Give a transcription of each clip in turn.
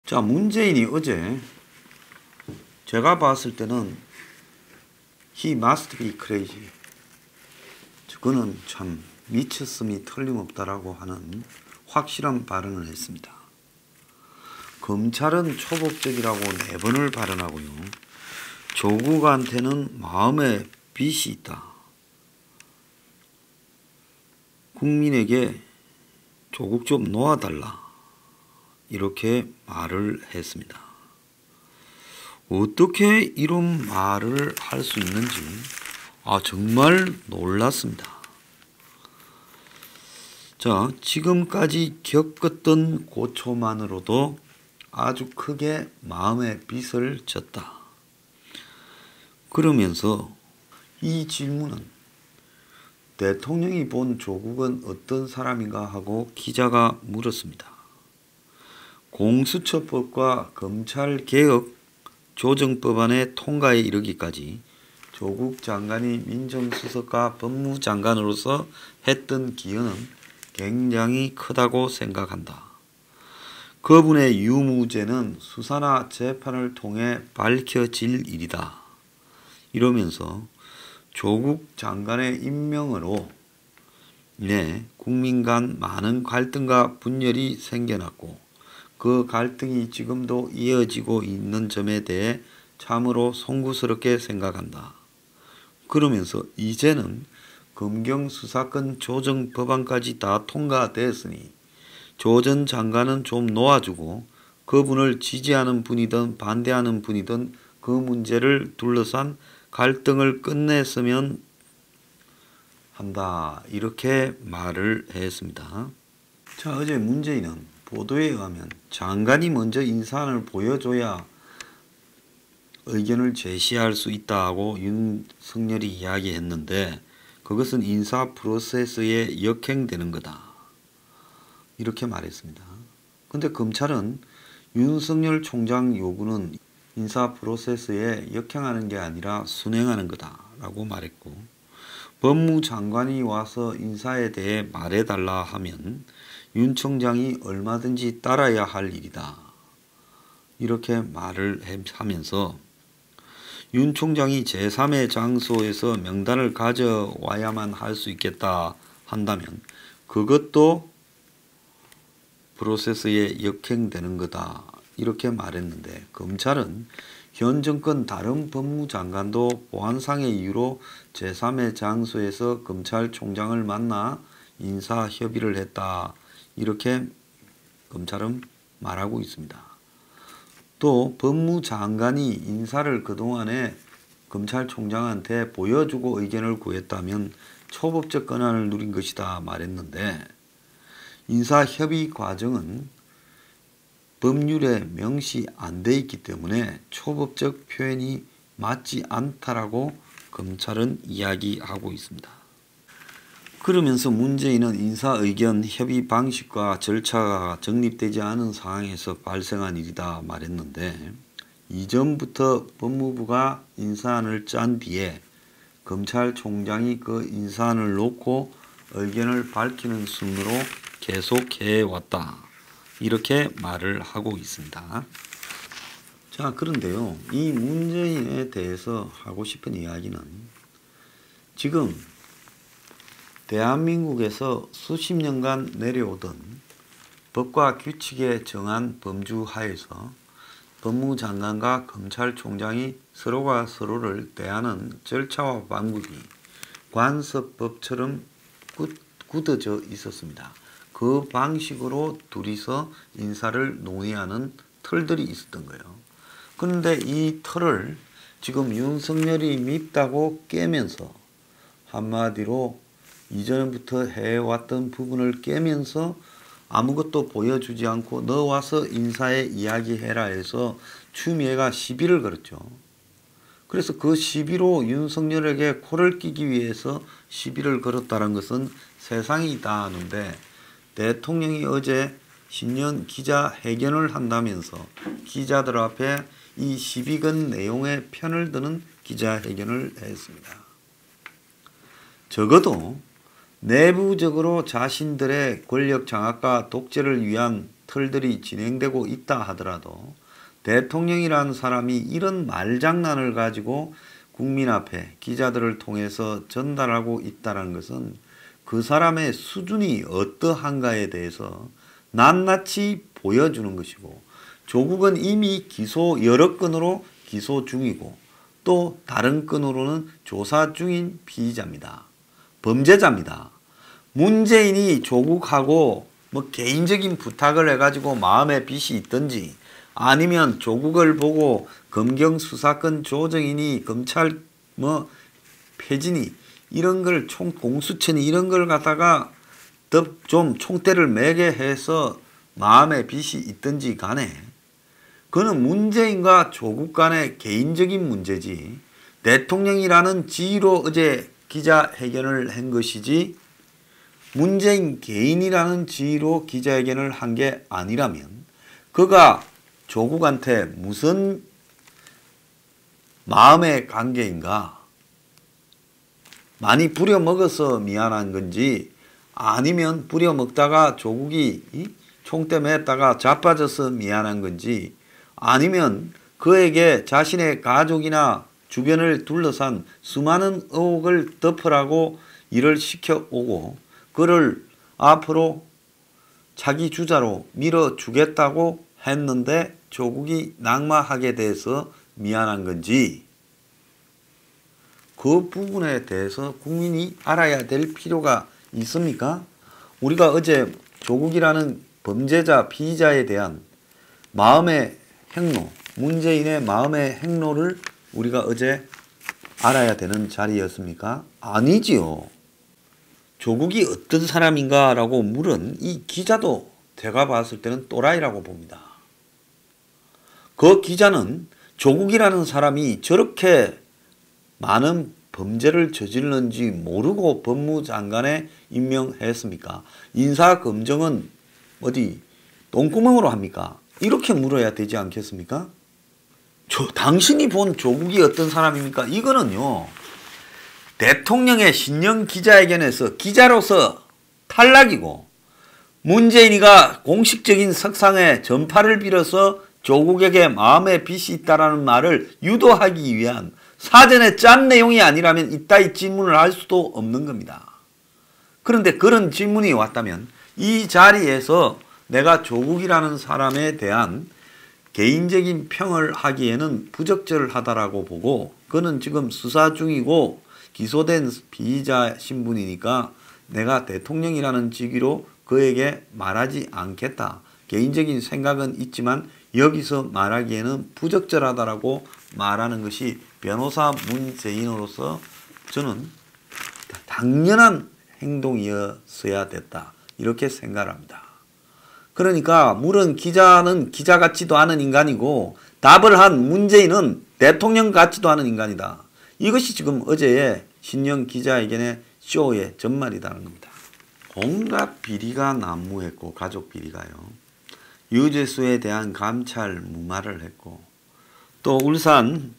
자, 문재인이 어제 제가 봤을 때는 He must be crazy. 그는 참 미쳤음이 틀림없다라고 하는 확실한 발언을 했습니다. 검찰은 초법적이라고 4번을 발언하고요. 조국한테는 마음에 빚이 있다. 국민에게 조국 좀 놓아달라. 이렇게 말을 했습니다. 어떻게 이런 말을 할 수 있는지 정말 놀랐습니다. 자, 지금까지 겪었던 고초만으로도 아주 크게 마음의 빚을 졌다. 그러면서 이 질문은 대통령이 본 조국은 어떤 사람인가 하고 기자가 물었습니다. 공수처법과 검찰개혁 조정법안의 통과에 이르기까지 조국 장관이 민정수석과 법무장관으로서 했던 기여는 굉장히 크다고 생각한다. 그분의 유무죄는 수사나 재판을 통해 밝혀질 일이다. 이러면서 조국 장관의 임명으로 국민 간 많은 갈등과 분열이 생겨났고 그 갈등이 지금도 이어지고 있는 점에 대해 참으로 송구스럽게 생각한다. 그러면서 이제는 검경수사권 조정 법안까지 다 통과됐으니 조 전 장관은 좀 놓아주고 그분을 지지하는 분이든 반대하는 분이든 그 문제를 둘러싼 갈등을 끝냈으면 한다. 이렇게 말을 했습니다. 자, 어제 문재인은 보도에 의하면 장관이 먼저 인사안을 보여줘야 의견을 제시할 수 있다고 윤석열이 이야기했는데 그것은 인사 프로세스에 역행되는 거다. 이렇게 말했습니다. 그런데 검찰은 윤석열 총장 요구는 인사 프로세스에 역행하는 게 아니라 순행하는 거다라고 말했고 법무장관이 와서 인사에 대해 말해달라 하면 윤 총장이 얼마든지 따라야 할 일이다. 이렇게 말을 하면서 윤 총장이 제3의 장소에서 명단을 가져와야만 할 수 있겠다 한다면 그것도 프로세스에 역행되는 거다. 이렇게 말했는데 검찰은 현 정권 다른 법무장관도 보안상의 이유로 제3의 장소에서 검찰총장을 만나 인사협의를 했다. 이렇게 검찰은 말하고 있습니다. 또 법무장관이 인사를 그동안에 검찰총장한테 보여주고 의견을 구했다면 초법적 권한을 누린 것이다 말했는데 인사협의 과정은 법률에 명시 안 돼 있기 때문에 초법적 표현이 맞지 않다라고 검찰은 이야기하고 있습니다. 그러면서 문재인은 인사의견 협의 방식과 절차가 정립되지 않은 상황에서 발생한 일이다 말했는데 이전부터 법무부가 인사안을 짠 뒤에 검찰총장이 그 인사안을 놓고 의견을 밝히는 순으로 계속해 왔다. 이렇게 말을 하고 있습니다. 자, 그런데요. 이 문재인에 대해서 하고 싶은 이야기는 지금 대한민국에서 수십 년간 내려오던 법과 규칙에 정한 범주 하에서 법무장관과 검찰총장이 서로가 서로를 대하는 절차와 방법이 관습법처럼 굳어져 있었습니다. 그 방식으로 둘이서 인사를 논의하는 틀들이 있었던 거예요. 그런데 이 틀을 지금 윤석열이 밉다고 깨면서 한마디로 이전부터 해왔던 부분을 깨면서 아무것도 보여주지 않고 너 와서 인사에 이야기해라 해서 추미애가 시비를 걸었죠. 그래서 그 시비로 윤석열에게 코를 끼기 위해서 시비를 걸었다는 것은 세상이 다 아는데 대통령이 어제 신년 기자회견을 한다면서 기자들 앞에 이 시비 건 내용의 편을 드는 기자회견을 했습니다. 적어도 내부적으로 자신들의 권력 장악과 독재를 위한 틀들이 진행되고 있다 하더라도 대통령이라는 사람이 이런 말장난을 가지고 국민 앞에 기자들을 통해서 전달하고 있다는 것은 그 사람의 수준이 어떠한가에 대해서 낱낱이 보여주는 것이고, 조국은 이미 기소 여러 건으로 기소 중이고 또 다른 건으로는 조사 중인 피의자입니다. 범죄자입니다. 문재인이 조국하고 뭐 개인적인 부탁을 해가지고 마음에 빚이 있든지, 아니면 조국을 보고 검경 수사권 조정이니 검찰 뭐 폐지니 이런 걸 공수처니 이런 걸 갖다가 더 좀 총대를 매게 해서 마음에 빚이 있든지 간에 그는 문재인과 조국 간의 개인적인 문제지 대통령이라는 지위로 어제 기자회견을 한 것이지 문재인 개인이라는 지위로 기자회견을 한 게 아니라면 그가 조국한테 무슨 마음의 관계인가? 많이 부려먹어서 미안한 건지, 아니면 부려먹다가 조국이 총대 맸다가 자빠져서 미안한 건지, 아니면 그에게 자신의 가족이나 주변을 둘러싼 수많은 의혹을 덮으라고 일을 시켜오고 그를 앞으로 자기 주자로 밀어주겠다고 했는데 조국이 낙마하게 돼서 미안한 건지, 그 부분에 대해서 국민이 알아야 될 필요가 있습니까? 우리가 어제 조국이라는 범죄자 피의자에 대한 마음의 행로, 문재인의 마음의 행로를 우리가 어제 알아야 되는 자리였습니까? 아니지요. 조국이 어떤 사람인가 라고 물은 이 기자도 제가 봤을 때는 또라이라고 봅니다. 그 기자는 조국이라는 사람이 저렇게 많은 범죄를 저질렀는지 모르고 법무장관에 임명했습니까? 인사검증은 어디 똥구멍으로 합니까? 이렇게 물어야 되지 않겠습니까? 당신이 본 조국이 어떤 사람입니까? 이거는요, 대통령의 신년 기자회견에서 기자로서 탈락이고, 문재인이가 공식적인 석상에 전파를 빌어서 조국에게 마음의 빚이 있다라는 말을 유도하기 위한 사전에 짠 내용이 아니라면 이따위 질문을 할 수도 없는 겁니다. 그런데 그런 질문이 왔다면 이 자리에서 내가 조국이라는 사람에 대한 개인적인 평을 하기에는 부적절하다라고 보고, 그는 지금 수사 중이고 기소된 피의자 신분이니까 내가 대통령이라는 직위로 그에게 말하지 않겠다. 개인적인 생각은 있지만 여기서 말하기에는 부적절하다라고 말하는 것이 변호사 문재인으로서 저는 당연한 행동이었어야 됐다. 이렇게 생각합니다. 그러니까 물은 기자는 기자 같지도 않은 인간이고 답을 한 문재인은 대통령 같지도 않은 인간이다. 이것이 지금 어제의 신년 기자회견의 쇼의 전말이라는 겁니다. 온갖 비리가 난무했고, 가족 비리가요. 유재수에 대한 감찰 무마를 했고, 또 울산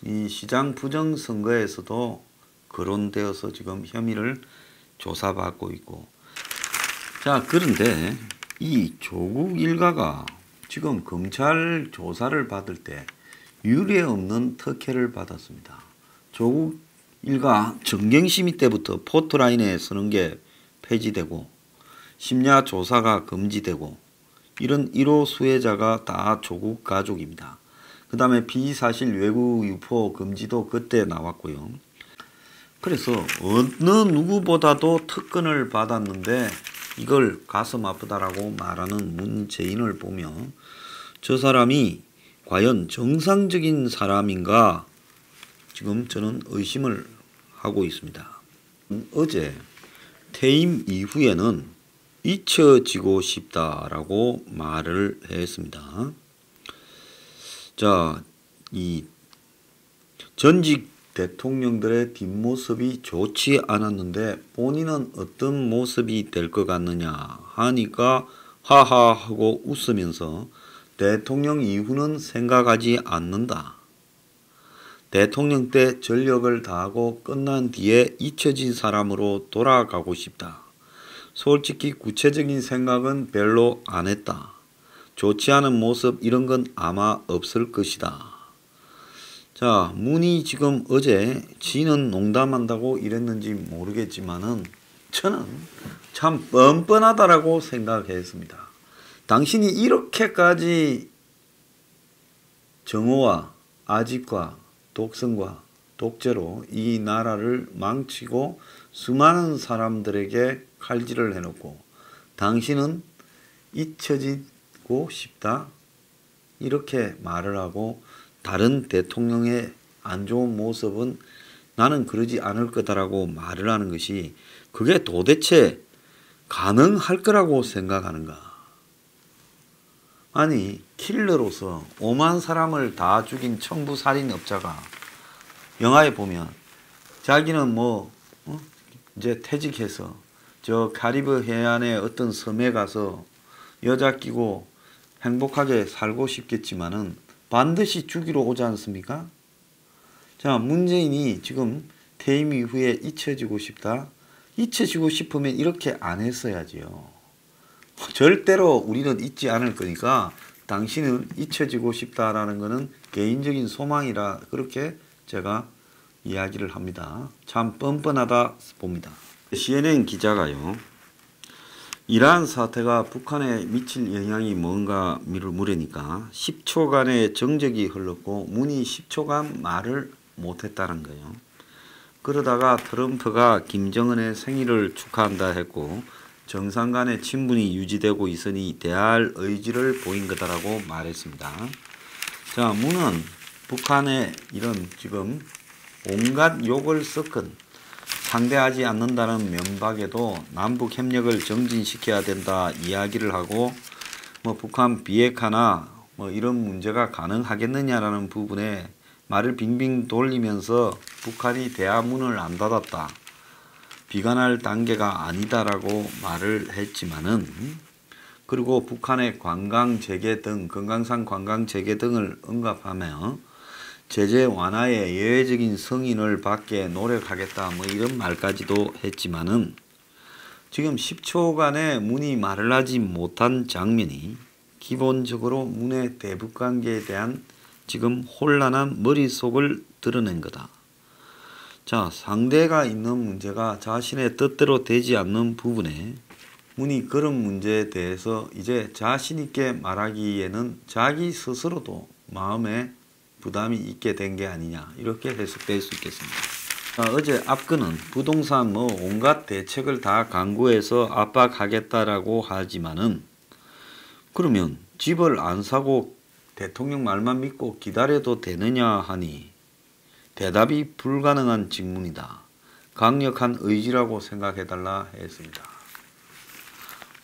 이 시장 부정선거에서도 거론되어서 지금 혐의를 조사받고 있고. 자, 그런데 이 조국 일가가 지금 검찰 조사를 받을 때 유례 없는 특혜를 받았습니다. 조국 일가 정경심의 때부터 포토라인에 서는 게 폐지되고 심야 조사가 금지되고 이런 1호 수혜자가 다 조국 가족입니다. 그 다음에 비사실 외부 유포 금지도 그때 나왔고요. 그래서 어느 누구보다도 특권을 받았는데 이걸 가슴 아프다라고 말하는 문재인을 보며 저 사람이 과연 정상적인 사람인가 지금 저는 의심을 하고 있습니다. 어제 퇴임 이후에는 잊혀지고 싶다라고 말을 했습니다. 자, 이 전직 대통령들의 뒷모습이 좋지 않았는데 본인은 어떤 모습이 될 것 같느냐 하니까 하하 하고 웃으면서 대통령 이후는 생각하지 않는다. 대통령 때 전력을 다하고 끝난 뒤에 잊혀진 사람으로 돌아가고 싶다. 솔직히 구체적인 생각은 별로 안 했다. 좋지 않은 모습 이런 건 아마 없을 것이다. 자, 문이 지금 어제 지는 농담한다고 이랬는지 모르겠지만은 저는 참 뻔뻔하다라고 생각했습니다. 당신이 이렇게까지 정오와 아집과 독선과 독재로 이 나라를 망치고 수많은 사람들에게 칼질을 해놓고 당신은 잊혀지고 싶다 이렇게 말을 하고 다른 대통령의 안 좋은 모습은 나는 그러지 않을 거다라고 말을 하는 것이 그게 도대체 가능할 거라고 생각하는가? 아니 킬러로서 5만 사람을 다 죽인 청부살인업자가 영화에 보면 자기는 이제 퇴직해서 저 카리브 해안의 어떤 섬에 가서 여자 끼고 행복하게 살고 싶겠지만은 반드시 죽이러 오지 않습니까? 자, 문재인이 지금 퇴임 이후에 잊혀지고 싶다. 잊혀지고 싶으면 이렇게 안 했어야지요. 절대로 우리는 잊지 않을 거니까 당신은 잊혀지고 싶다라는 것은 개인적인 소망이라 그렇게 제가 이야기를 합니다. 참 뻔뻔하다 봅니다. CNN 기자가요. 이러한 사태가 북한에 미칠 영향이 뭔가 물으니까 10초간의 정적이 흘렀고 문이 10초간 말을 못했다는 거예요. 그러다가 트럼프가 김정은의 생일을 축하한다 했고 정상 간의 친분이 유지되고 있으니 대화할 의지를 보인 거다라고 말했습니다. 자, 문은 북한의 이런 지금 온갖 욕을 섞은 상대하지 않는다는 면박에도 남북 협력을 정진시켜야 된다 이야기를 하고 북한 비핵화나 이런 문제가 가능하겠느냐라는 부분에 말을 빙빙 돌리면서 북한이 대화 문을 안 닫았다. 비관할 단계가 아니다라고 말을 했지만은 그리고 북한의 관광 재개 등 금강산 관광 재개 등을 언급하며 제재 완화에 예외적인 승인을 받게 노력하겠다 이런 말까지도 했지만은 지금 10초간의 문이 말을 하지 못한 장면이 기본적으로 문의 대북 관계에 대한 지금 혼란한 머릿속을 드러낸 거다. 자, 상대가 있는 문제가 자신의 뜻대로 되지 않는 부분에 문이 그런 문제에 대해서 이제 자신 있게 말하기에는 자기 스스로도 마음에 부담이 있게 된 게 아니냐 이렇게 해석될 수 있겠습니다. 어제 앞근은 부동산 온갖 대책을 다 강구해서 압박하겠다라고 하지만은 그러면 집을 안 사고 대통령 말만 믿고 기다려도 되느냐 하니 대답이 불가능한 질문이다. 강력한 의지라고 생각해달라 했습니다.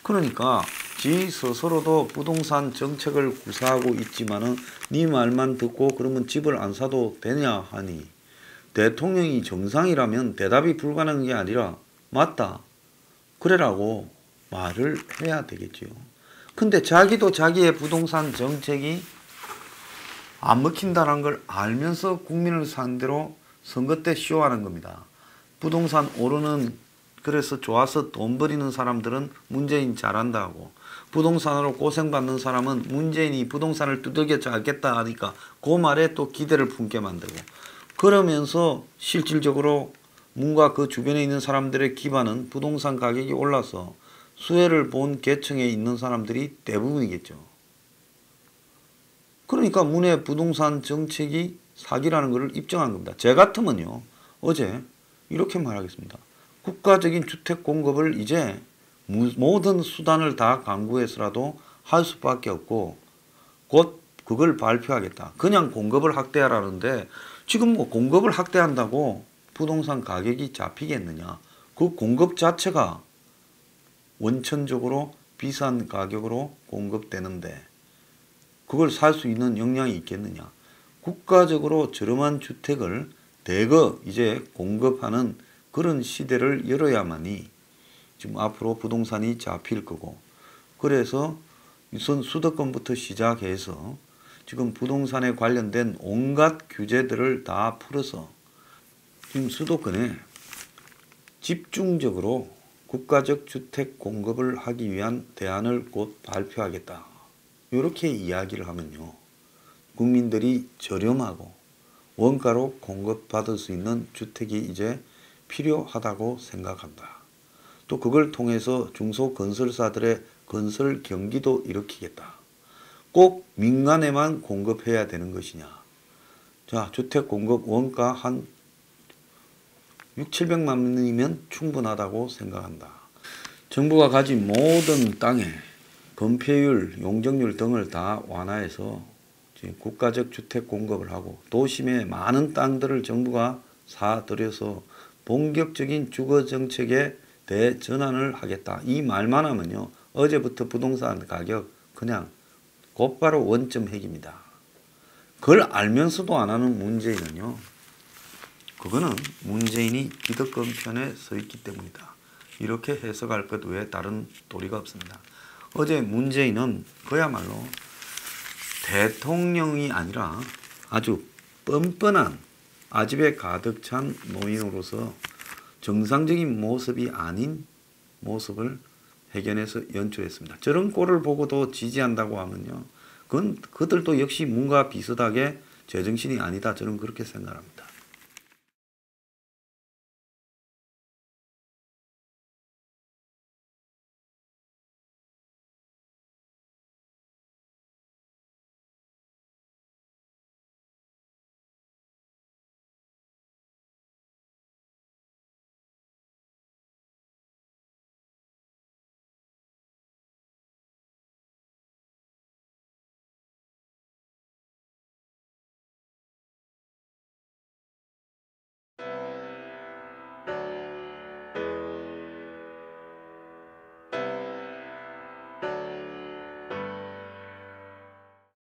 그러니까 지 스스로도 부동산 정책을 구사하고 있지만은 네 말만 듣고 그러면 집을 안 사도 되냐 하니 대통령이 정상이라면 대답이 불가능한 게 아니라 맞다 그래라고 말을 해야 되겠지요. 근데 자기도 자기의 부동산 정책이 안 먹힌다는 걸 알면서 국민을 상대로 선거 때 쇼하는 겁니다. 부동산 오르는 그래서 좋아서 돈 버리는 사람들은 문재인 잘한다고 부동산으로 고생받는 사람은 문재인이 부동산을 두들겨 잡겠다 하니까 그 말에 또 기대를 품게 만들고 그러면서 실질적으로 문과 그 주변에 있는 사람들의 기반은 부동산 가격이 올라서 수혜를 본 계층에 있는 사람들이 대부분이겠죠. 그러니까 문의 부동산 정책이 사기라는 것을 입증한 겁니다. 제 같으면요. 어제 이렇게 말하겠습니다. 국가적인 주택 공급을 이제 모든 수단을 다 강구해서라도 할 수밖에 없고 곧 그걸 발표하겠다. 그냥 공급을 확대하라는데 지금 공급을 확대한다고 부동산 가격이 잡히겠느냐. 그 공급 자체가 원천적으로 비싼 가격으로 공급되는데 그걸 살 수 있는 역량이 있겠느냐. 국가적으로 저렴한 주택을 대거 이제 공급하는 그런 시대를 열어야만이 지금 앞으로 부동산이 잡힐 거고 그래서 우선 수도권부터 시작해서 지금 부동산에 관련된 온갖 규제들을 다 풀어서 지금 수도권에 집중적으로 국가적 주택 공급을 하기 위한 대안을 곧 발표하겠다. 이렇게 이야기를 하면요. 국민들이 저렴하고 원가로 공급받을 수 있는 주택이 이제 필요하다고 생각한다. 또 그걸 통해서 중소건설사들의 건설 경기도 일으키겠다. 꼭 민간에만 공급해야 되는 것이냐. 자, 주택 공급 원가 한 6, 700만 원이면 충분하다고 생각한다. 정부가 가진 모든 땅에 건폐율, 용적률 등을 다 완화해서 지금 국가적 주택 공급을 하고 도심의 많은 땅들을 정부가 사들여서 본격적인 주거 정책에 대전환을 하겠다. 이 말만 하면요. 어제부터 부동산 가격 그냥 곧바로 원점 핵입니다. 그걸 알면서도 안 하는 문재인은요. 그거는 문재인이 기득권 편에 서 있기 때문이다. 이렇게 해석할 것 외에 다른 도리가 없습니다. 어제 문재인은 그야말로 대통령이 아니라 아주 뻔뻔한 아집에 가득 찬 노인으로서 정상적인 모습이 아닌 모습을 회견에서 연출했습니다. 저런 꼴을 보고도 지지한다고 하면요. 그건 그들도 역시 뭔가 비슷하게 제정신이 아니다. 저는 그렇게 생각합니다.